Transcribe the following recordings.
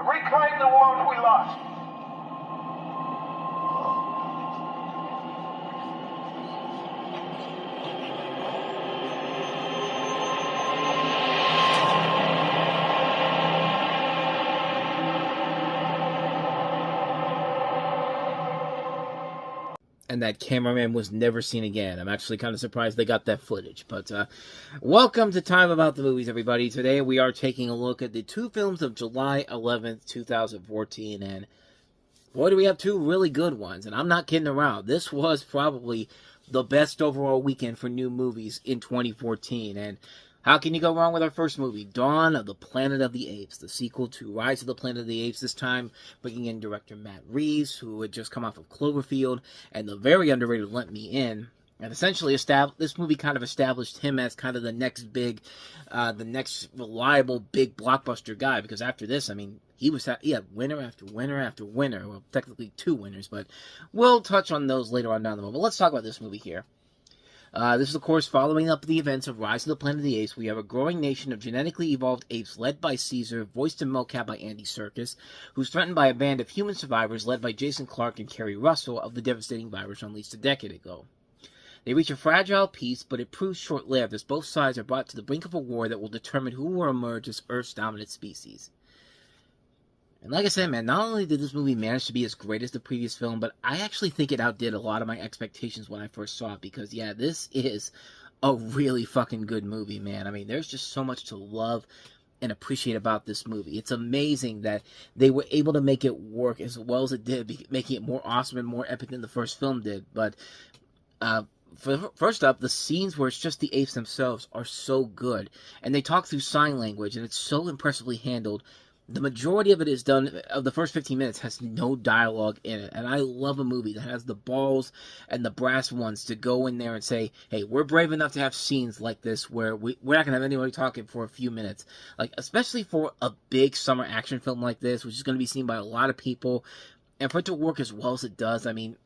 and reclaim the world we lost. And that cameraman was never seen again. I'm actually kind of surprised they got that footage. But welcome to Time About the Movies, everybody. Today we are taking a look at the two films of July 11th, 2014. And boy, do we have two really good ones. And I'm not kidding around. This was probably the best overall weekend for new movies in 2014. And how can you go wrong with our first movie, Dawn of the Planet of the Apes, the sequel to Rise of the Planet of the Apes, this time bringing in director Matt Reeves, who had just come off of Cloverfield, and the very underrated Let Me In. And essentially, this movie kind of established him as kind of the next big, the next reliable big blockbuster guy, because after this, I mean, he had winner after winner after winner. Well, technically two winners, but we'll touch on those later on down the road. But let's talk about this movie here. This is, of course, following up the events of Rise of the Planet of the Apes. We have a growing nation of genetically evolved apes led by Caesar, voiced in mocap by Andy Serkis, who's threatened by a band of human survivors led by Jason Clarke and Kerry Russell of the devastating virus unleashed a decade ago. They reach a fragile peace, but it proves short-lived as both sides are brought to the brink of a war that will determine who will emerge as Earth's dominant species. And like I said, man, not only did this movie manage to be as great as the previous film, but I actually think it outdid a lot of my expectations when I first saw it, because, yeah, this is a really fucking good movie, man. I mean, there's just so much to love and appreciate about this movie. It's amazing that they were able to make it work as well as it did, making it more awesome and more epic than the first film did. But, first up, the scenes where it's just the apes themselves are so good, and they talk through sign language, and it's so impressively handled. The majority of it is done, of the first 15 minutes, has no dialogue in it. And I love a movie that has the balls and the brass ones to go in there and say, hey, we're brave enough to have scenes like this where we're not going to have anybody talking for a few minutes. Like, especially for a big summer action film like this, which is going to be seen by a lot of people. And for it to work as well as it does, I mean,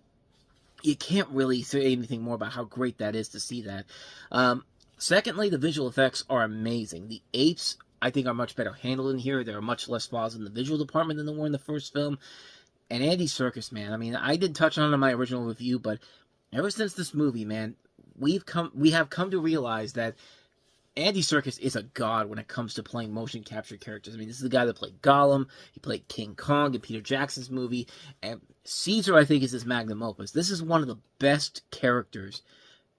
you can't really say anything more about how great that is to see that. Secondly, the visual effects are amazing. The apes, I think, are much better handled in here. There are much less flaws in the visual department than there were in the first film. And Andy Serkis, man, I mean, I did touch on it in my original review, but ever since this movie, man, we have come to realize that Andy Serkis is a god when it comes to playing motion capture characters. I mean, this is the guy that played Gollum. He played King Kong in Peter Jackson's movie. And Caesar, I think, is his magnum opus. This is one of the best characters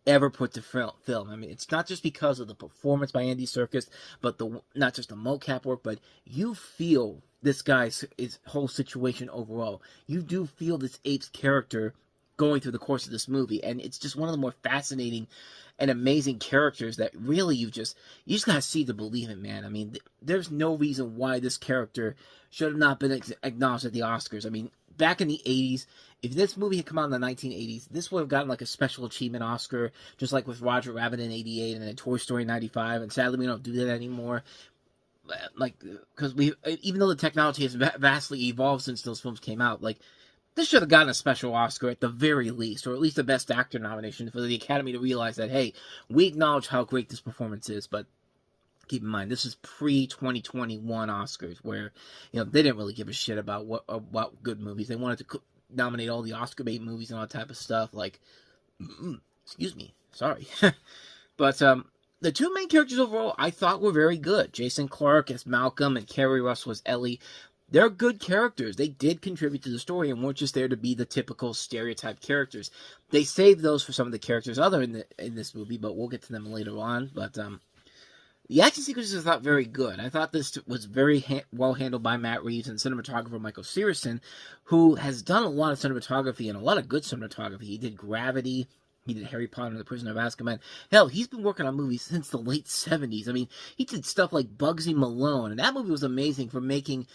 ever put to film. I mean, it's not just because of the performance by Andy Serkis, but not just the mocap work, but you feel this guy's whole situation overall. You do feel this ape's character going through the course of this movie, and it's just one of the more fascinating and amazing characters that really you just gotta see to believe it, man. I mean, there's no reason why this character should have not been acknowledged at the Oscars. I mean, back in the 80s, if this movie had come out in the 1980s, this would have gotten like a special achievement Oscar, just like with Roger Rabbit in 88 and then Toy Story in 95, and sadly we don't do that anymore. Like, because even though the technology has vastly evolved since those films came out, like, this should have gotten a special Oscar at the very least, or at least a Best Actor nomination for the Academy to realize that, hey, we acknowledge how great this performance is, but keep in mind, this is pre-2021 Oscars, where, you know, they didn't really give a shit about good movies. They wanted to nominate all the Oscar bait movies and all that type of stuff, like, excuse me, sorry. But, the two main characters overall, I thought were very good. Jason Clarke as Malcolm and Kerry Russell as Ellie. They're good characters. They did contribute to the story and weren't just there to be the typical stereotype characters. They saved those for some of the characters other in this movie, but we'll get to them later on. But, the action sequences I thought very good. I thought this was very well handled by Matt Reeves and cinematographer Michael Searson, who has done a lot of cinematography and a lot of good cinematography. He did Gravity. He did Harry Potter and the Prisoner of Azkaban. Hell, he's been working on movies since the late 70s. I mean, he did stuff like Bugsy Malone, and that movie was amazing for making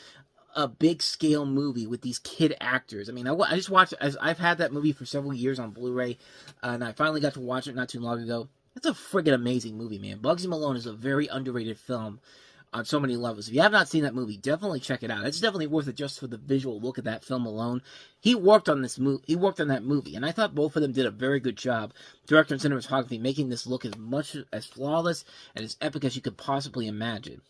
a big-scale movie with these kid actors. I mean, I just watched it. I've had that movie for several years on Blu-ray, and I finally got to watch it not too long ago. It's a friggin' amazing movie, man. Bugsy Malone is a very underrated film on so many levels. If you have not seen that movie, definitely check it out. It's definitely worth it just for the visual look of that film alone. He worked on this movie. He worked on that movie, and I thought both of them did a very good job, director and cinematography, making this look as flawless and as epic as you could possibly imagine.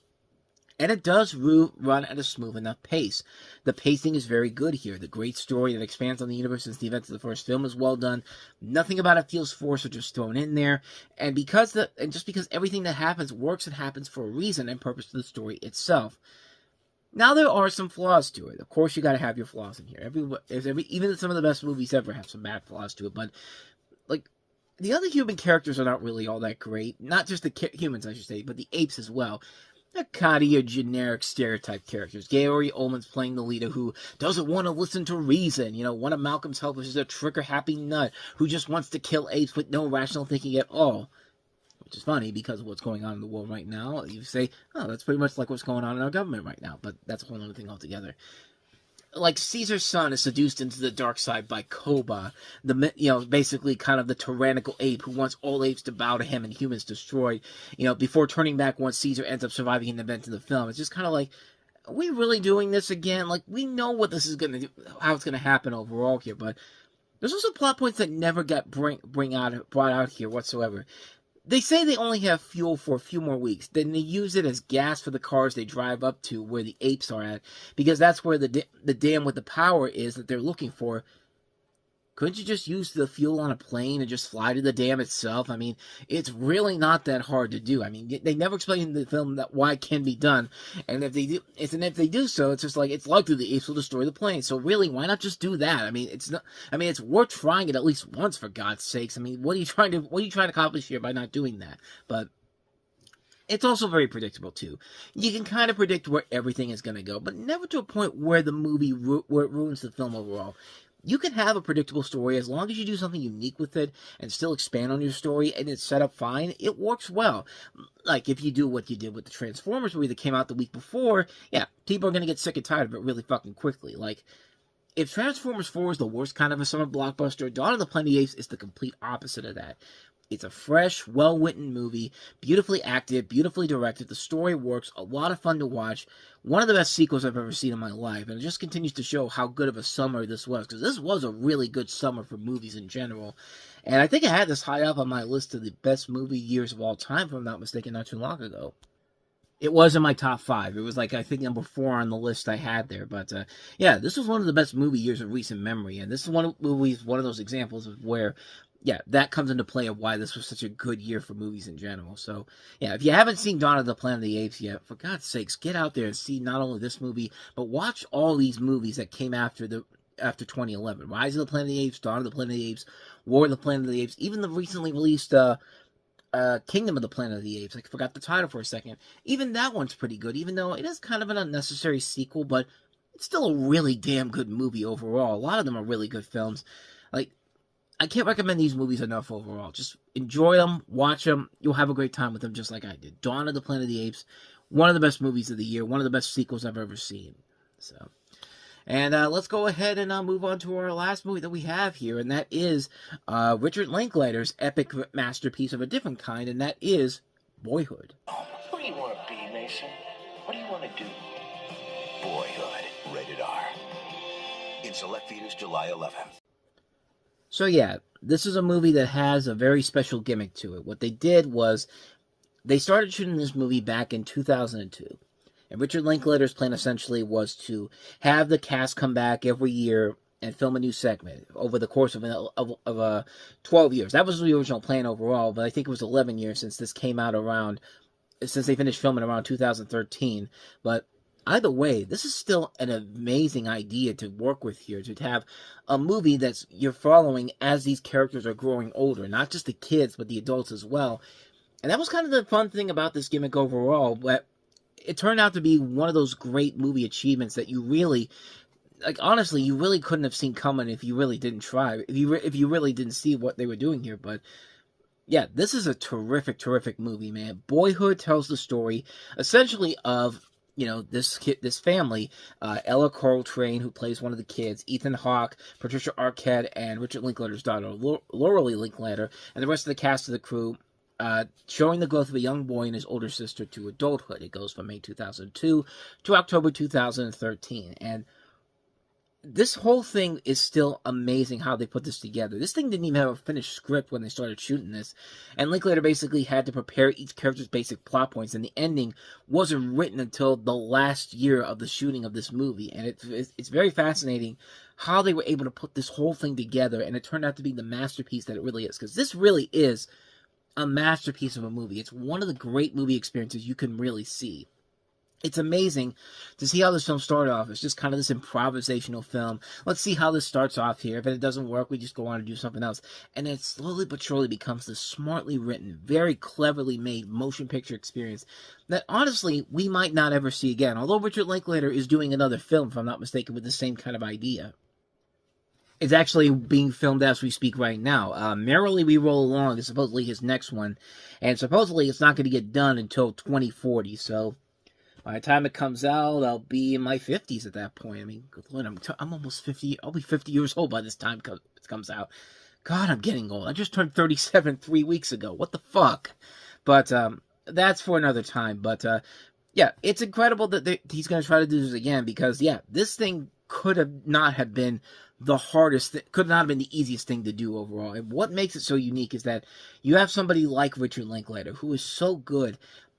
And it does run at a smooth enough pace. The pacing is very good here. The great story that expands on the universe since the events of the first film is well done. Nothing about it feels forced or just thrown in there. And just because everything that happens works, it happens for a reason and purpose to the story itself. Now there are some flaws to it. Of course, you got to have your flaws in here. Even some of the best movies ever have some bad flaws to it. But like, the other human characters are not really all that great. Not just the humans, I should say, but the apes as well. They're kind of your generic stereotype characters. Gary Oldman's playing the leader who doesn't want to listen to reason. One of Malcolm's helpers is a trigger-happy nut who just wants to kill apes with no rational thinking at all. Which is funny because of what's going on in the world right now. You say, oh, that's pretty much like what's going on in our government right now. But that's a whole other thing altogether. Like, Caesar's son is seduced into the dark side by Koba, basically kind of the tyrannical ape who wants all apes to bow to him and humans destroyed, before turning back once Caesar ends up surviving an event in the film. It's just kind of like, are we really doing this again? Like, we know what this is going to do, how it's going to happen overall here, but there's also plot points that never got brought out here whatsoever. They say they only have fuel for a few more weeks. Then they use it as gas for the cars they drive up to where the apes are at, because that's where the dam with the power is that they're looking for. Couldn't you just use the fuel on a plane and just fly to the dam itself? I mean, it's really not that hard to do. I mean, they never explain in the film why it can be done, and if they do so, it's just like it's likely the apes will destroy the plane. So really, why not just do that? I mean, it's worth trying it at least once, for God's sakes. I mean, what are you trying to accomplish here by not doing that? But it's also very predictable too. You can kind of predict where everything is going to go, but never to a point where the movie where it ruins the film overall. You can have a predictable story as long as you do something unique with it and still expand on your story and it's set up fine. It works well. Like, if you do what you did with the Transformers movie that came out the week before, yeah, people are going to get sick and tired of it really fucking quickly. Like, if Transformers 4 is the worst kind of a summer blockbuster, Dawn of the Planet of the Apes is the complete opposite of that. It's a fresh, well-written movie, beautifully acted, beautifully directed. The story works, a lot of fun to watch. One of the best sequels I've ever seen in my life, and it just continues to show how good of a summer this was, because this was a really good summer for movies in general. And I think I had this high up on my list of the best movie years of all time, if I'm not mistaken, not too long ago. It was in my top 5. It was like, I think, number 4 on the list I had there. But, yeah, this was one of the best movie years of recent memory. And this is one of those examples of where, yeah, that comes into play of why this was such a good year for movies in general. So, yeah, if you haven't seen Dawn of the Planet of the Apes yet, for God's sakes, get out there and see not only this movie, but watch all these movies that came after 2011. Rise of the Planet of the Apes, Dawn of the Planet of the Apes, War of the Planet of the Apes, even the recently released, Kingdom of the Planet of the Apes. I forgot the title for a second. Even that one's pretty good, even though it is kind of an unnecessary sequel, but it's still a really damn good movie overall. A lot of them are really good films. Like, I can't recommend these movies enough overall. Just enjoy them, watch them. You'll have a great time with them just like I did. Dawn of the Planet of the Apes, one of the best movies of the year, one of the best sequels I've ever seen. So, and let's go ahead and move on to our last movie that we have here, and that is Richard Linklater's epic masterpiece of a different kind, and that is Boyhood. Oh, what do you want to be, Mason? What do you want to do? Boyhood. Rated R. In select theaters July 11th. So yeah, this is a movie that has a very special gimmick to it. What they did was, they started shooting this movie back in 2002. And Richard Linklater's plan essentially was to have the cast come back every year and film a new segment over the course of 12 years. That was the original plan overall, but I think it was 11 years since they finished filming around 2013. But either way, this is still an amazing idea to work with here, to have a movie that's you're following as these characters are growing older, not just the kids, but the adults as well. And that was kind of the fun thing about this gimmick overall, but it turned out to be one of those great movie achievements that you really, like, honestly, you really couldn't have seen coming if you really didn't try, if you really didn't see what they were doing here. But yeah, this is a terrific, terrific movie, man. Boyhood tells the story, essentially, of this family, Ella Coltrane, who plays one of the kids, Ethan Hawke, Patricia Arquette, and Richard Linklater's daughter, Laurelie Linklater, and the rest of the cast of the crew, showing the growth of a young boy and his older sister to adulthood. It goes from May 2002 to October 2013. And this whole thing is still amazing how they put this together. This thing didn't even have a finished script when they started shooting this, and Linklater basically had to prepare each character's basic plot points, and the ending wasn't written until the last year of the shooting of this movie. And it's very fascinating how they were able to put this whole thing together, and it turned out to be the masterpiece that it really is, because this really is a masterpiece of a movie. It's one of the great movie experiences you can really see. It's amazing to see how this film started off. It's just kind of this improvisational film. Let's see how this starts off here. If it doesn't work, we just go on and do something else. And then slowly but surely becomes this smartly written, very cleverly made motion picture experience that honestly we might not ever see again. Although Richard Linklater is doing another film, if I'm not mistaken, with the same kind of idea. It's actually being filmed as we speak right now. Merrily We Roll Along is supposedly his next one. And supposedly it's not going to get done until 2040, so by the time it comes out, I'll be in my 50s at that point. I mean, good Lord, I'm almost 50. I'll be 50 years old by this time it comes out. God, I'm getting old. I just turned 37 3 weeks ago. What the fuck? But that's for another time. But yeah, it's incredible that he's going to try to do this again because, yeah, this thing could not have been the hardest, could not have been the easiest thing to do overall. And what makes it so unique is that you have somebody like Richard Linklater who is so good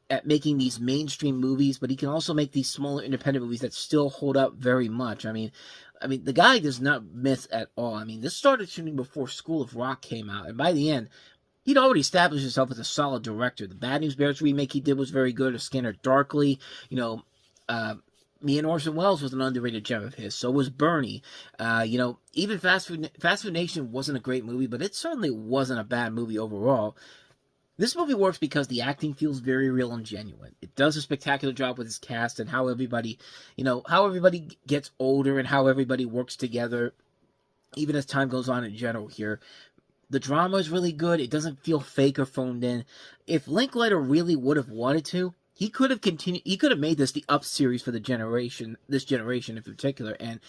at making these mainstream movies, but he can also make these smaller independent movies that still hold up very much. I mean, the guy does not miss at all. I mean, this started shooting before School of Rock came out, and by the end, he'd already established himself as a solid director. The Bad News Bears remake he did was very good. A Scanner Darkly, Me and Orson Welles was an underrated gem of his. So was Bernie. Even Fast Food Nation wasn't a great movie, but it certainly wasn't a bad movie overall. This movie works because the acting feels very real and genuine. It does a spectacular job with its cast and how everybody gets older and how everybody works together, even as time goes on in general here. The drama is really good. It doesn't feel fake or phoned in. If Linklater really would have wanted to, he could have continued. He could have made this the Up series for this generation in particular. And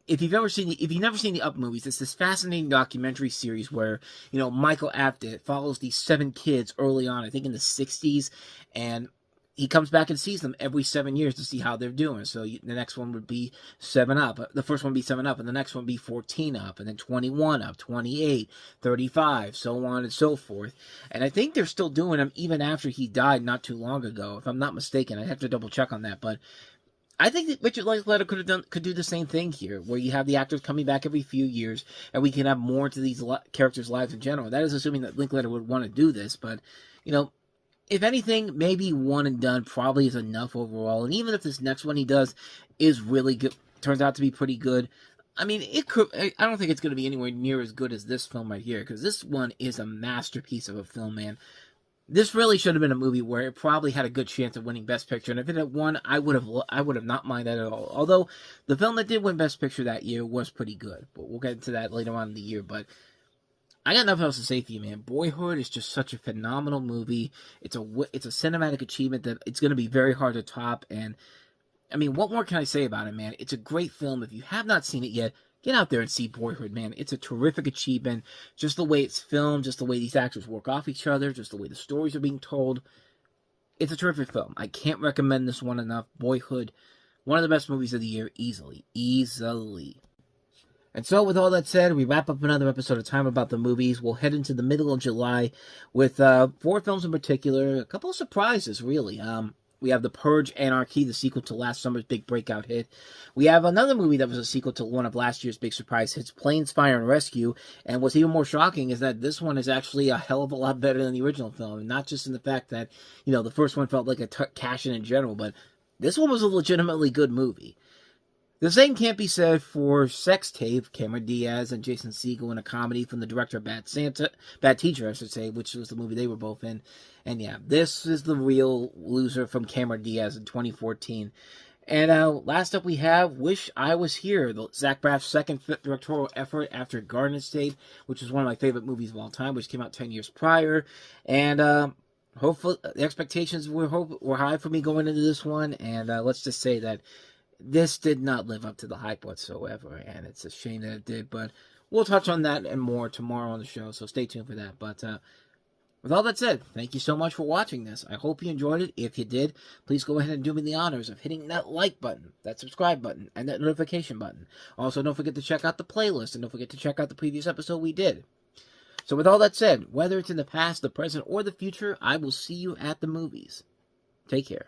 if you've never seen the Up movies, it's this fascinating documentary series where, Michael Apted follows these 7 kids early on, I think in the 60s, and he comes back and sees them every 7 years to see how they're doing. So the next one would be 7 Up. The first one would be 7 Up, and the next one would be 14 Up, and then 21 Up, 28, 35, so on and so forth. And I think they're still doing them even after he died not too long ago, if I'm not mistaken. I'd have to double check on that, but I think that Richard Linklater could do the same thing here, where you have the actors coming back every few years, and we can have more to these characters' lives in general. That is assuming that Linklater would want to do this, but, if anything, maybe one and done probably is enough overall, and even if this next one he does is really good, turns out to be pretty good, I mean, I don't think it's going to be anywhere near as good as this film right here, because this one is a masterpiece of a film, man. This really should have been a movie where it probably had a good chance of winning Best Picture, and if it had won, I would have not minded that at all. Although the film that did win Best Picture that year was pretty good, but we'll get into that later on in the year. But I got nothing else to say for you, man. Boyhood is just such a phenomenal movie. It's a cinematic achievement that it's going to be very hard to top. And I mean, what more can I say about it, man? It's a great film. If you have not seen it yet, get out there and see Boyhood, man. It's a terrific achievement. Just the way it's filmed, just the way these actors work off each other, just the way the stories are being told. It's a terrific film. I can't recommend this one enough. Boyhood, one of the best movies of the year, easily. And so, with all that said, we wrap up another episode of Time About the Movies. We'll head into the middle of July with 4 films in particular. A couple of surprises, really. We have The Purge: Anarchy, the sequel to last summer's big breakout hit. We have another movie that was a sequel to one of last year's big surprise hits, Planes, Fire, and Rescue. And what's even more shocking is that this one is actually a hell of a lot better than the original film. Not just in the fact that, the first one felt like a cash-in in general, but this one was a legitimately good movie. The same can't be said for Sex Tape, Cameron Diaz and Jason Segel in a comedy from the director of Bad Teacher, I should say, which was the movie they were both in. And yeah, this is the real loser from Cameron Diaz in 2014. And last up we have Wish I Was Here, Zach Braff's second directorial effort after Garden State, which is one of my favorite movies of all time, which came out 10 years prior. And hopefully the expectations were high for me going into this one, and let's just say that this did not live up to the hype whatsoever, and it's a shame that it did, but we'll touch on that and more tomorrow on the show, so stay tuned for that. But With all that said, thank you so much for watching this. I hope you enjoyed it. If you did, please go ahead and do me the honors of hitting that like button, that subscribe button, and that notification button. Also, don't forget to check out the playlist, and don't forget to check out the previous episode we did. So with all that said, whether it's in the past, the present, or the future, I will see you at the movies. Take care.